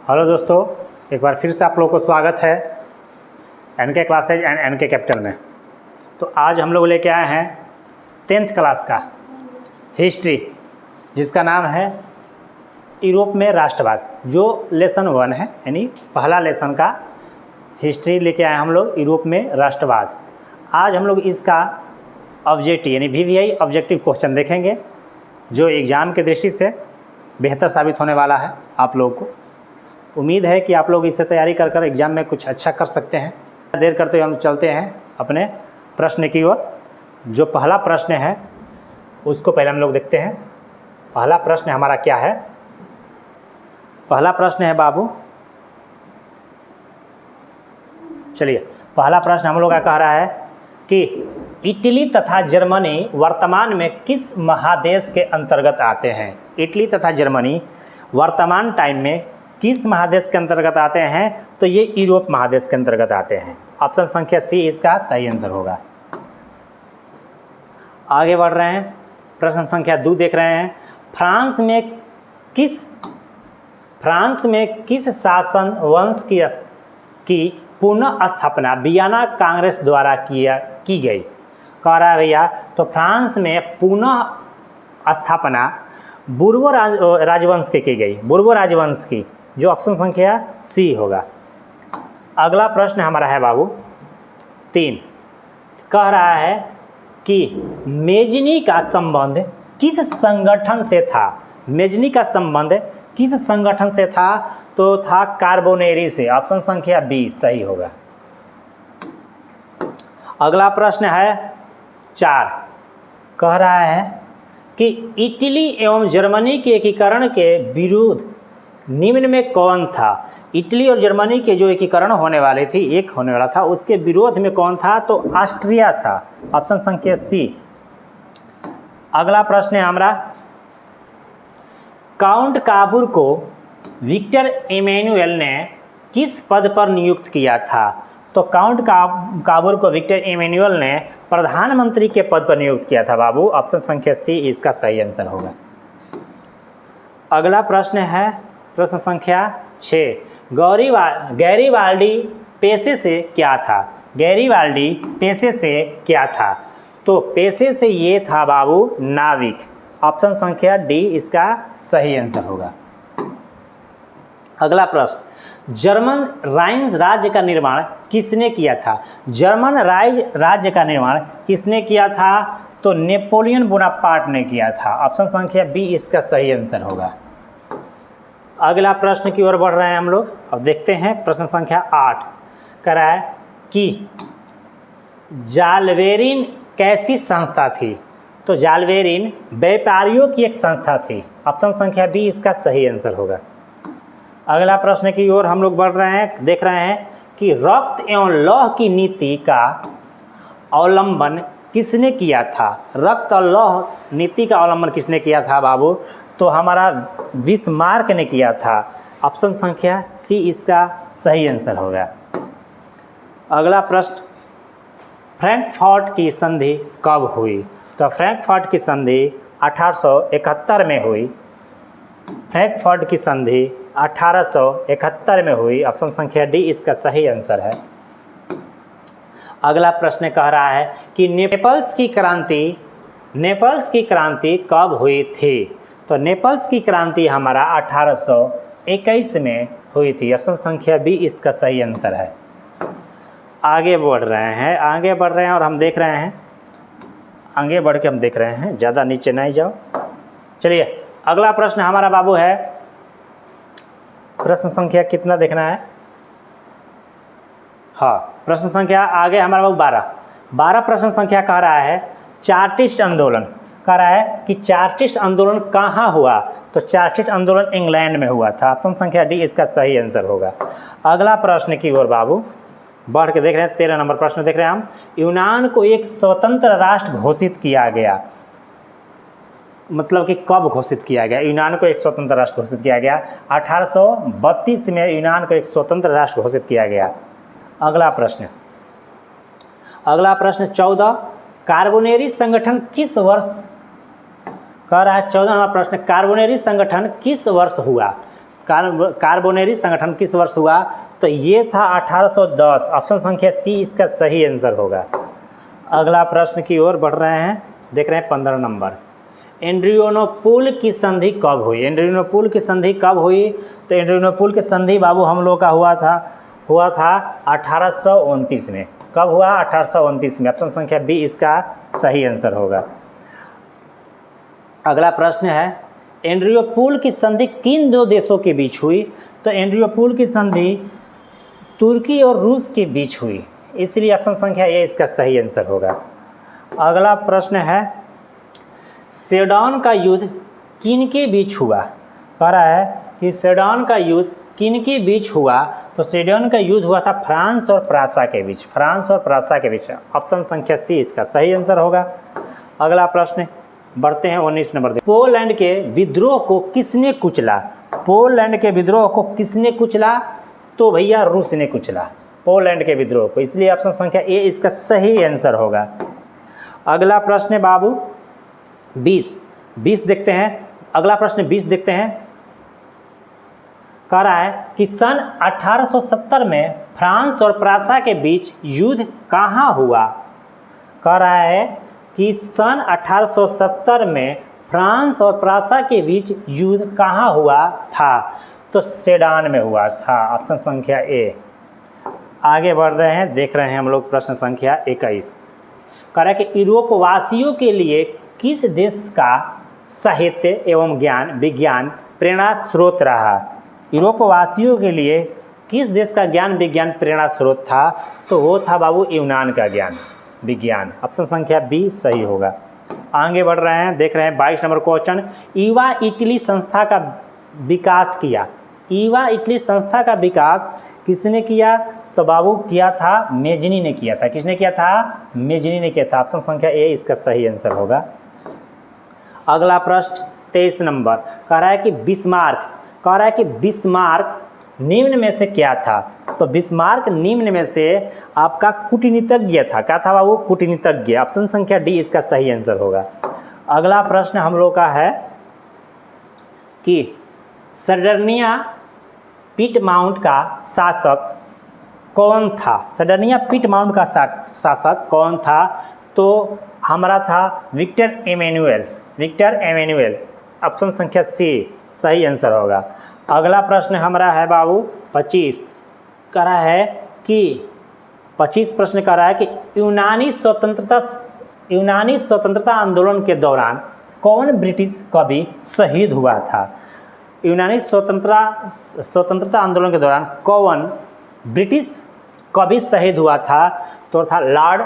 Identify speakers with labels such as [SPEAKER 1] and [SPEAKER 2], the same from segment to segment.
[SPEAKER 1] Hello दोस्तों, एक बार फिर से आप लोगों को स्वागत है NK classes and NK capital में। तो आज हम लोग लेके आए हैं 10th क्लास का हिस्ट्री, जिसका नाम है यूरोप में राष्ट्रवाद, जो लेसन 1 है, यानी पहला लेसन का हिस्ट्री लेके आए हम लोग यूरोप में राष्ट्रवाद। आज हम लोग इसका ऑब्जेक्टिव यानी VVI ऑब्जेक्टिव क्वेश्चन देखेंगे, जो एग्ज़ाम की दृष्टि से बेहतर साबित होने वाला है। आप लोगों को उम्मीद है कि आप लोग इससे तैयारी कर कर एग्ज़ाम में कुछ अच्छा कर सकते हैं। देर करते हुए हम चलते हैं अपने प्रश्न की ओर। जो पहला प्रश्न है उसको पहले हम लोग देखते हैं। पहला प्रश्न हमारा क्या है? पहला प्रश्न है बाबू, चलिए पहला प्रश्न हम लोग का कह रहा है कि इटली तथा जर्मनी वर्तमान में किस महादेश के अंतर्गत आते हैं? इटली तथा जर्मनी वर्तमान टाइम में किस महादेश के अंतर्गत आते हैं? तो ये यूरोप महादेश के अंतर्गत आते हैं। ऑप्शन संख्या सी इसका सही आंसर होगा। आगे बढ़ रहे हैं, प्रश्न संख्या 2 देख रहे हैं। फ्रांस में किस शासन वंश की पुनः स्थापना वियना कांग्रेस द्वारा की गई? कह रहा है भैया, तो फ्रांस में पुनः स्थापना बुर्बो राजवंश की गई, बुर्बो राजवंश की, जो ऑप्शन संख्या सी होगा। अगला प्रश्न हमारा है बाबू 3, कह रहा है कि मेजनी का संबंध किस संगठन से था? मेजनी का संबंध किस संगठन से था? तो था कार्बोनेरी से। ऑप्शन संख्या बी सही होगा। अगला प्रश्न है 4, कह रहा है कि इटली एवं जर्मनी के एकीकरण के विरुद्ध निम्न में कौन था? इटली और जर्मनी के जो एकीकरण होने वाली थी, एक होने वाला था, उसके विरोध में कौन था? तो ऑस्ट्रिया था। ऑप्शन संख्या सी। अगला प्रश्न है हमारा, काउंट काबूर को विक्टर इमैनुअल ने किस पद पर नियुक्त किया था? तो काउंट काबूर को विक्टर इमैनुअल ने प्रधानमंत्री के पद पर नियुक्त किया था बाबू। ऑप्शन संख्या सी इसका सही आंसर होगा। अगला प्रश्न है प्रश्न संख्या 6, गैरीवाल्डी पेशे से क्या था? गैरीवाल्डी पेशे से क्या था? तो पेशे से ये था बाबू नाविक। ऑप्शन संख्या डी इसका सही आंसर होगा। अगला प्रश्न, जर्मन राइन्स राज्य का निर्माण किसने किया था? जर्मन राज्य का निर्माण किसने किया था? तो नेपोलियन बोनापार्ट ने किया था। ऑप्शन संख्या बी इसका सही आंसर होगा। अगला प्रश्न की ओर बढ़ रहे हैं हम लोग। अब देखते हैं प्रश्न संख्या 8, कह रहा है कि जालवेरिन कैसी संस्था थी? तो जालवेरिन व्यापारियों की एक संस्था थी। ऑप्शन संख्या बी इसका सही आंसर होगा। अगला प्रश्न की ओर हम लोग बढ़ रहे हैं, देख रहे हैं कि रक्त एवं लौह की नीति का अवलंबन किसने किया था? रक्त और लौह नीति का अवलंबन किसने किया था बाबू? तो हमारा बिस्मार्क ने किया था। ऑप्शन संख्या सी इसका सही आंसर होगा। अगला प्रश्न, फ्रैंकफर्ट की संधि कब हुई? तो फ्रैंकफर्ट की संधि 1871 में हुई। फ्रैंकफर्ट की संधि 1871 में हुई। ऑप्शन संख्या डी इसका सही आंसर है। अगला प्रश्न कह रहा है कि नेपल्स की क्रांति कब हुई थी? तो नेपल्स की क्रांति हमारा 1821 में हुई थी। ऑप्शन संख्या बी इसका सही आंसर है। आगे बढ़ रहे हैं और हम देख रहे हैं, आगे बढ़ के हम देख रहे हैं, ज़्यादा नीचे नहीं जाओ। चलिए अगला प्रश्न हमारा बाबू है, प्रश्न संख्या कितना देखना है? हाँ, प्रश्न संख्या आगे हमारा बाबू 12 प्रश्न संख्या कह रहा है चार्टिस्ट आंदोलन, कह रहा है कि चार्टिस्ट आंदोलन कहाँ हुआ? तो चार्टिस्ट आंदोलन इंग्लैंड में हुआ था। ऑप्शन संख्या डी इसका सही आंसर होगा। अगला प्रश्न की ओर बाबू बढ़ के देख रहे हैं, 13 नंबर प्रश्न देख रहे हैं हम। यूनान को एक स्वतंत्र राष्ट्र घोषित किया गया, मतलब कि कब घोषित किया गया? यूनान को एक स्वतंत्र राष्ट्र घोषित किया गया 1832 में यूनान को एक स्वतंत्र राष्ट्र घोषित किया गया। अगला प्रश्न 14, कार्बोनेरी संगठन किस वर्ष, कह रहा है 14वां प्रश्न, कार्बोनेरी संगठन किस वर्ष हुआ? कार्बोनेरी संगठन किस वर्ष हुआ? तो ये था 1810। ऑप्शन संख्या सी इसका सही आंसर होगा। अगला प्रश्न की ओर बढ़ रहे हैं, देख रहे हैं 15 नंबर। एड्रियानोपुल की संधि कब हुई? एड्रियानोपुल की संधि कब हुई? तो एड्रियानोपुल की संधि बाबू हम लोग का हुआ था 1829 में। कब हुआ? 1829 में। ऑप्शन संख्या बी इसका सही आंसर होगा। अगला प्रश्न है, एड्रियानोपुल की संधि किन दो देशों के बीच हुई? तो एड्रियानोपुल की संधि तुर्की और रूस के बीच हुई, इसलिए ऑप्शन संख्या ए इसका सही आंसर होगा। अगला प्रश्न है, सेडन का युद्ध किन के बीच हुआ? कह रहा है कि सेडन का युद्ध किन के बीच हुआ? तो सेडन का युद्ध हुआ था फ्रांस और प्रासा के बीच। फ्रांस और प्रासा के बीच। ऑप्शन संख्या सी इसका सही आंसर होगा। अगला प्रश्न बढ़ते हैं 19 नंबर। पोलैंड के विद्रोह को किसने कुचला? पोलैंड के विद्रोह को किसने कुचला? तो भैया रूस ने कुचला पोलैंड के विद्रोह को, इसलिए ऑप्शन संख्या ए इसका सही आंसर होगा। अगला प्रश्न है बाबू 20 देखते हैं। अगला प्रश्न 20 देखते हैं। कह रहा है कि सन 1870 में फ्रांस और प्रासा के बीच युद्ध कहाँ हुआ? कह रहा है कि सन 1870 में फ्रांस और प्रासा के बीच युद्ध कहाँ हुआ था? तो सेडान में हुआ था। ऑप्शन संख्या ए। आगे बढ़ रहे हैं, देख रहे हैं हम लोग प्रश्न संख्या 21। कह रहा है कि यूरोपवासियों के लिए किस देश का साहित्य एवं ज्ञान विज्ञान प्रेरणा स्रोत रहा? यूरोपवासियों के लिए किस देश का ज्ञान विज्ञान प्रेरणा स्रोत था? तो वो था बाबू यूनान का ज्ञान विज्ञान। ऑप्शन संख्या बी सही होगा। आगे बढ़ रहे हैं, देख रहे हैं 22 नंबर क्वेश्चन। ईवा इटली संस्था का विकास किया। ईवा इटली संस्था का विकास किसने किया? तो बाबू किया था मेजनी ने किया था। किसने किया था? मेजनी ने किया था। ऑप्शन संख्या ए इसका सही आंसर होगा। अगला प्रश्न 23 नंबर। कह रहा है कि बिस्मार्क निम्न में से क्या था? तो बिस्मार्क निम्न में से आपका कूटनीतिज्ञ था। क्या था बाबू? कूटनीतिज्ञ। ऑप्शन संख्या डी इसका सही आंसर होगा। अगला प्रश्न हम लोग का है कि सर्डिनिया पिटमाउंट का शासक कौन था? सर्डिनिया पिटमाउंट का शासक कौन था? तो हमारा था विक्टर एमेनुएल। ऑप्शन संख्या सी सही आंसर होगा। अगला प्रश्न हमारा है बाबू 25। कह रहा है कि 25 प्रश्न कह रहा है कि यूनानी स्वतंत्रता आंदोलन के दौरान कौन ब्रिटिश कवि शहीद हुआ था? यूनानी स्वतंत्रता आंदोलन के दौरान कौन ब्रिटिश कवि शहीद हुआ था? तो था लॉर्ड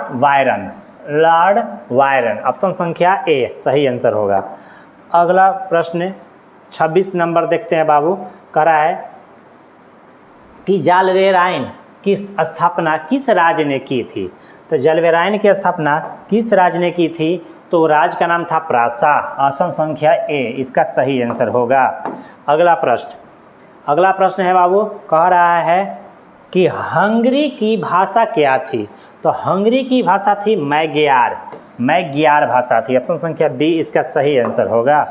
[SPEAKER 1] वायरन। ऑप्शन संख्या ए सही आंसर होगा। अगला प्रश्न 26 नंबर देखते हैं बाबू। कह रहा है कि जालवेराइन की स्थापना किस राज्य ने की थी? तो जालवेराइन की स्थापना किस राज्य ने की थी? तो राज्य का नाम था प्रासा। ऑप्शन संख्या ए इसका सही आंसर होगा। अगला प्रश्न है बाबू। कह रहा है कि हंगरी की भाषा क्या थी? तो हंगरी की भाषा थी मैग्यार भाषा थी। ऑप्शन संख्या बी इसका सही आंसर होगा।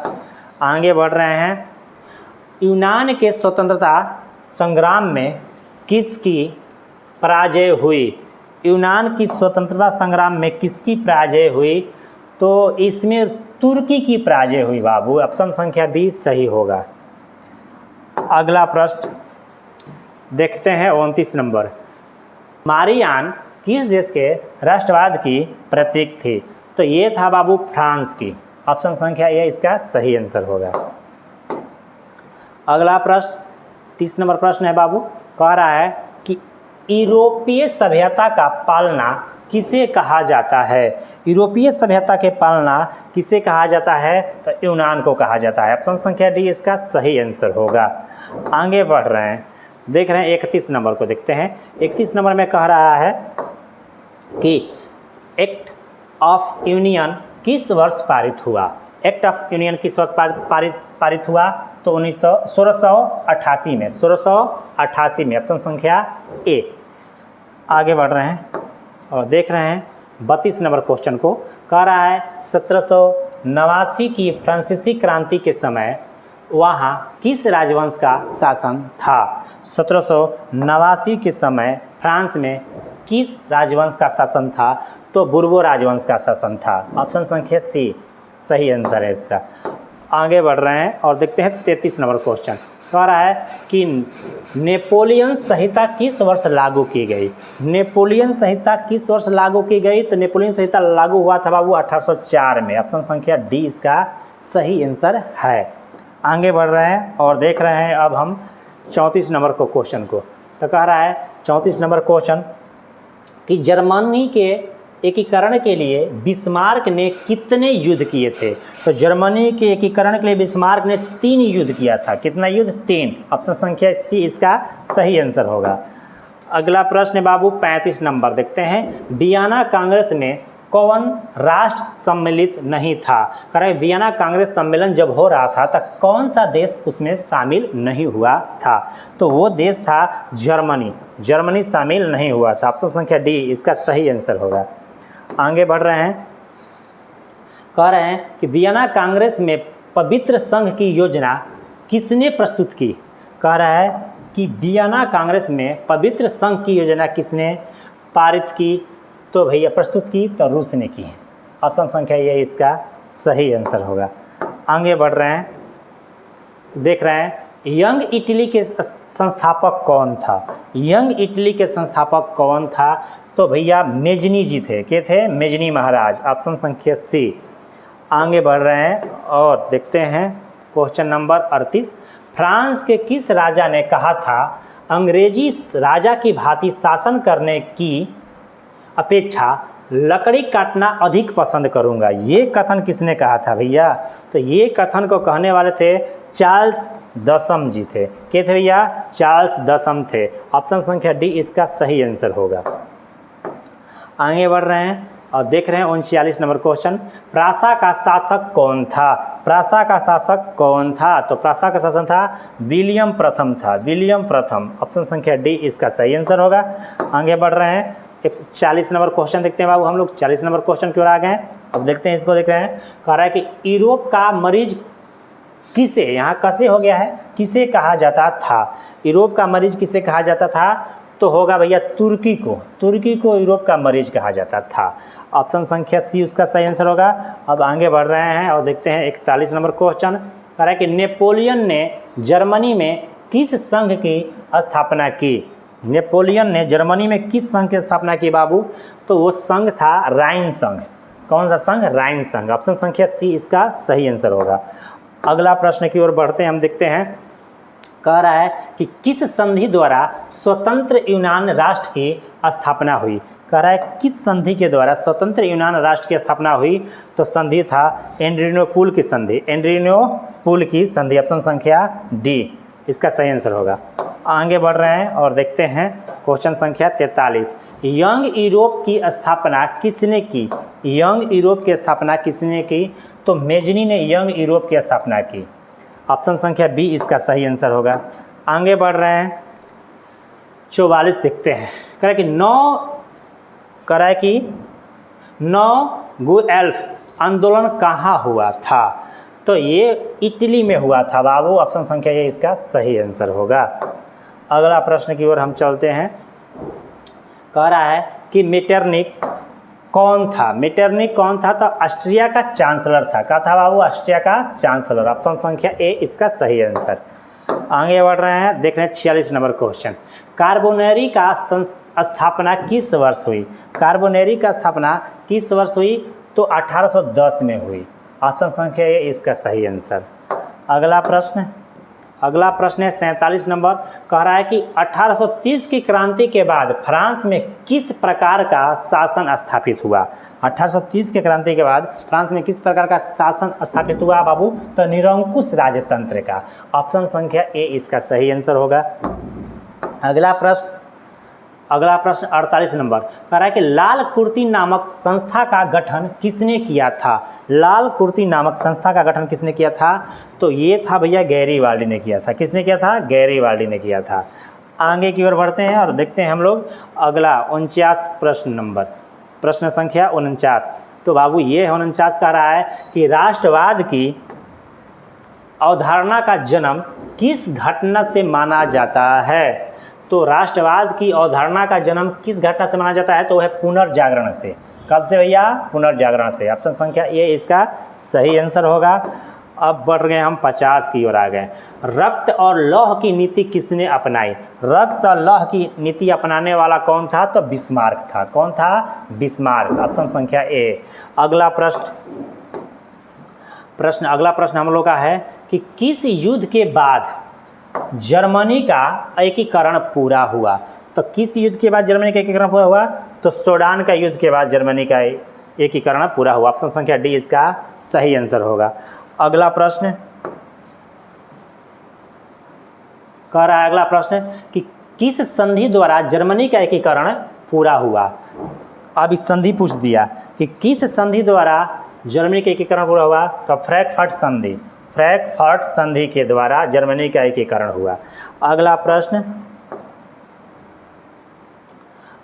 [SPEAKER 1] आगे बढ़ रहे हैं, यूनान के स्वतंत्रता संग्राम में किसकी पराजय हुई? यूनान की स्वतंत्रता संग्राम में किसकी पराजय हुई? तो इसमें तुर्की की पराजय हुई बाबू। ऑप्शन संख्या बी सही होगा। अगला प्रश्न देखते हैं 29 नंबर। मारियान किस देश के राष्ट्रवाद की प्रतीक थी? तो ये था बाबू फ्रांस की। ऑप्शन संख्या ए इसका सही आंसर होगा। अगला प्रश्न 30 नंबर प्रश्न है बाबू। कह रहा है कि यूरोपीय सभ्यता का पालना किसे कहा जाता है? यूरोपीय सभ्यता के पालना किसे कहा जाता है? तो यूनान को कहा जाता है। ऑप्शन संख्या डी इसका सही आंसर होगा। आगे बढ़ रहे हैं, देख रहे हैं 31 नंबर को देखते हैं। 31 नंबर में कह रहा है कि एक्ट ऑफ यूनियन किस वर्ष पारित हुआ? एक्ट ऑफ यूनियन किस वर्ष पारित हुआ? तो 1688 में। 1688 में। ऑप्शन संख्या ए। आगे बढ़ रहे हैं और देख रहे हैं 32 नंबर क्वेश्चन को। कह रहा है 1789 की फ्रांसीसी क्रांति के समय वहाँ किस राजवंश का शासन था? 1789 के समय फ्रांस में किस राजवंश का शासन था? तो बूर्बो राजवंश का शासन था। ऑप्शन संख्या सी सही आंसर है इसका। आगे बढ़ रहे हैं और देखते हैं 33 नंबर क्वेश्चन। कह रहा है कि नेपोलियन संहिता किस वर्ष लागू की गई? नेपोलियन संहिता किस वर्ष लागू की गई? तो नेपोलियन संहिता लागू हुआ था बाबू 1804 में। ऑप्शन संख्या डी इसका सही आंसर है। आगे बढ़ रहे हैं और देख रहे हैं अब हम 34 नंबर को क्वेश्चन को। तो कह रहा है 34 नंबर क्वेश्चन कि जर्मनी के एकीकरण के लिए बिस्मार्क ने कितने युद्ध किए थे? तो जर्मनी के एकीकरण के लिए बिस्मार्क ने 3 युद्ध किया था। कितना युद्ध? 3। ऑप्शन संख्या सी इसका सही आंसर होगा। अगला प्रश्न बाबू 35 नंबर देखते हैं। वियना कांग्रेस में कौन राष्ट्र सम्मिलित नहीं था? कह रहे वियना कांग्रेस सम्मेलन जब हो रहा था तो कौन सा देश उसमें शामिल नहीं हुआ था? तो वो देश था जर्मनी। जर्मनी शामिल नहीं हुआ था। ऑप्शन संख्या डी इसका सही आंसर होगा। आगे बढ़ रहे हैं। कह रहे हैं कि वियना कांग्रेस में पवित्र संघ की योजना किसने प्रस्तुत की? कह रहा है कि वियना कांग्रेस में पवित्र संघ की योजना किसने पारित की? तो भैया प्रस्तुत की तो रूस ने की है। ऑप्शन संख्या ये इसका सही आंसर होगा। आगे बढ़ रहे हैं, देख रहे हैं यंग इटली के संस्थापक कौन था? यंग इटली के संस्थापक कौन था? तो भैया मेजनी जी थे। के थे? मेजनी महाराज। ऑप्शन संख्या सी। आगे बढ़ रहे हैं और देखते हैं क्वेश्चन नंबर 38। फ्रांस के किस राजा ने कहा था अंग्रेजी राजा की भांति शासन करने की अपेक्षा लकड़ी काटना अधिक पसंद करूंगा? ये कथन किसने कहा था भैया? तो ये कथन को कहने वाले थे चार्ल्स दशम जी थे। क्या थे भैया? चार्ल्स दशम थे। ऑप्शन संख्या डी इसका सही आंसर होगा। आगे बढ़ रहे हैं और देख रहे हैं 39 नंबर क्वेश्चन। प्रासा का शासक कौन था? प्रासा का शासक कौन था? तो प्रासा का शासक था विलियम प्रथम था। विलियम प्रथम। ऑप्शन संख्या डी इसका सही आंसर होगा। आगे बढ़ रहे हैं 40 नंबर क्वेश्चन देखते हैं बाबू। हम लोग 40 नंबर क्वेश्चन की ओर आ गए हैं। अब देखते हैं इसको। देख रहे हैं कह रहा है कि यूरोप का मरीज किसे, यहाँ कैसे हो गया है, किसे कहा जाता था? यूरोप का मरीज किसे कहा जाता था? तो होगा भैया तुर्की को। तुर्की को यूरोप का मरीज कहा जाता था। ऑप्शन संख्या सी उसका सही आंसर होगा। अब आगे बढ़ रहे हैं और देखते हैं 41 नंबर क्वेश्चन। कह रहा है कि नेपोलियन ने जर्मनी में किस संघ की स्थापना की? नेपोलियन ने जर्मनी में किस संघ की स्थापना की बाबू? तो वो संघ था राइन संघ। कौन सा संघ? राइन संघ। ऑप्शन संख्या सी इसका सही आंसर होगा। अगला प्रश्न की ओर बढ़ते हैं, हम देखते हैं। कह रहा है कि किस संधि द्वारा स्वतंत्र यूनान राष्ट्र की स्थापना हुई? कह रहा है किस संधि के द्वारा स्वतंत्र यूनान राष्ट्र की स्थापना हुई? तो संधि था एड्रियानोपुल की संधि। एड्रियानोपुल की संधि। ऑप्शन संख्या डी इसका सही आंसर होगा। आगे बढ़ रहे हैं और देखते हैं क्वेश्चन संख्या 43। यंग यूरोप की स्थापना किसने की? यंग यूरोप की स्थापना किसने की? तो मेजनी ने यंग यूरोप की स्थापना की। ऑप्शन संख्या बी इसका सही आंसर होगा। आगे बढ़ रहे हैं 44 देखते हैं। कह रहा है कि 9 गुएल्फ आंदोलन कहाँ हुआ था? तो ये इटली में हुआ था बाबू। ऑप्शन संख्या ये इसका सही आंसर होगा। अगला प्रश्न की ओर हम चलते हैं। कह रहा है कि मेटरनिक कौन था? मेटरनिक कौन था? तो ऑस्ट्रिया का चांसलर था। क्या था बाबू? ऑस्ट्रिया का चांसलर। ऑप्शन संख्या ए इसका सही आंसर। आगे बढ़ रहे हैं, देख रहे हैं 46 नंबर क्वेश्चन। कार्बोनेरी का स्थापना किस वर्ष हुई? कार्बोनेरी का स्थापना किस वर्ष हुई? तो 1810 में हुई। ऑप्शन संख्या ए इसका सही आंसर। अगला प्रश्न है 47 नंबर। कह रहा है कि 1830 की क्रांति के बाद फ्रांस में किस प्रकार का शासन स्थापित हुआ? 1830 की क्रांति के बाद फ्रांस में किस प्रकार का शासन स्थापित हुआ बाबू? तो निरंकुश राजतंत्र का। ऑप्शन संख्या ए इसका सही आंसर होगा। अगला प्रश्न 48 नंबर। कह रहा है कि लाल कुर्ती नामक संस्था का गठन किसने किया था? लाल कुर्ती नामक संस्था का गठन किसने किया था? तो ये था भैया गैरीवाल्डी ने किया था। किसने किया था? गैरीवाल्डी ने किया था। आगे की ओर बढ़ते हैं और देखते हैं हम लोग अगला 49 प्रश्न नंबर। प्रश्न संख्या 49। तो बाबू ये 49 कह रहा है कि अवधारणा का जन्म किस घटना से माना जाता है? तो राष्ट्रवाद की अवधारणा का जन्म किस घटना से माना जाता है? तो वह पुनर्जागरण से। कब से भैया? पुनर्जागरण से। ऑप्शन संख्या ए इसका सही आंसर होगा। अब बढ़ गए हम 50 की ओर आ गए। रक्त और लौह की नीति किसने अपनाई? रक्त और लौह की नीति अपनाने वाला कौन था? तो बिस्मार्क था। कौन था? बिस्मार्क। ऑप्शन संख्या ए। अगला प्रश्न हम लोग का है कि किस युद्ध के बाद जर्मनी का एकीकरण पूरा हुआ? तो किस युद्ध के बाद जर्मनी का एकीकरण पूरा हुआ? तो सूडान का युद्ध के बाद जर्मनी का एकीकरण पूरा हुआ। ऑप्शन संख्या डी इसका सही आंसर होगा। अगला प्रश्न कह रहा है, अगला प्रश्न कि किस संधि द्वारा जर्मनी का एकीकरण पूरा हुआ? अब इस संधि पूछ दिया कि किस संधि द्वारा जर्मनी का एकीकरण पूरा हुआ? तो फ्रैंकफर्ट संधि। फ्रैंकफर्ट संधि के द्वारा जर्मनी का एकीकरण हुआ। अगला प्रश्न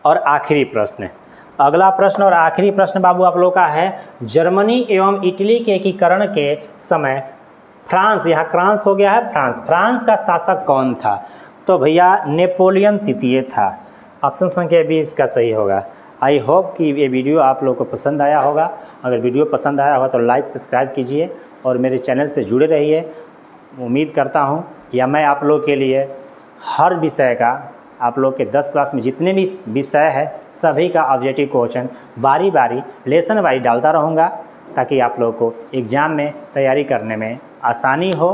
[SPEAKER 1] और आखिरी प्रश्न। अगला प्रश्न और आखिरी प्रश्न बाबू आप लोग का है, जर्मनी एवं इटली के एकीकरण के समय फ्रांस, यहाँ फ्रांस हो गया है फ्रांस का शासक कौन था? तो भैया नेपोलियन तृतीय था। ऑप्शन संख्या बी इसका सही होगा। आई होप कि ये वीडियो आप लोग को पसंद आया होगा। अगर वीडियो पसंद आया होगा तो लाइक सब्सक्राइब कीजिए और मेरे चैनल से जुड़े रहिए। उम्मीद करता हूँ या मैं आप लोग के लिए हर विषय का, आप लोग के 10 क्लास में जितने भी विषय है सभी का ऑब्जेक्टिव क्वेश्चन बारी बारी लेसन वाइज डालता रहूँगा, ताकि आप लोग को एग्ज़ाम में तैयारी करने में आसानी हो।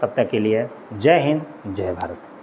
[SPEAKER 1] तब तक के लिए जय हिंद, जय भारत।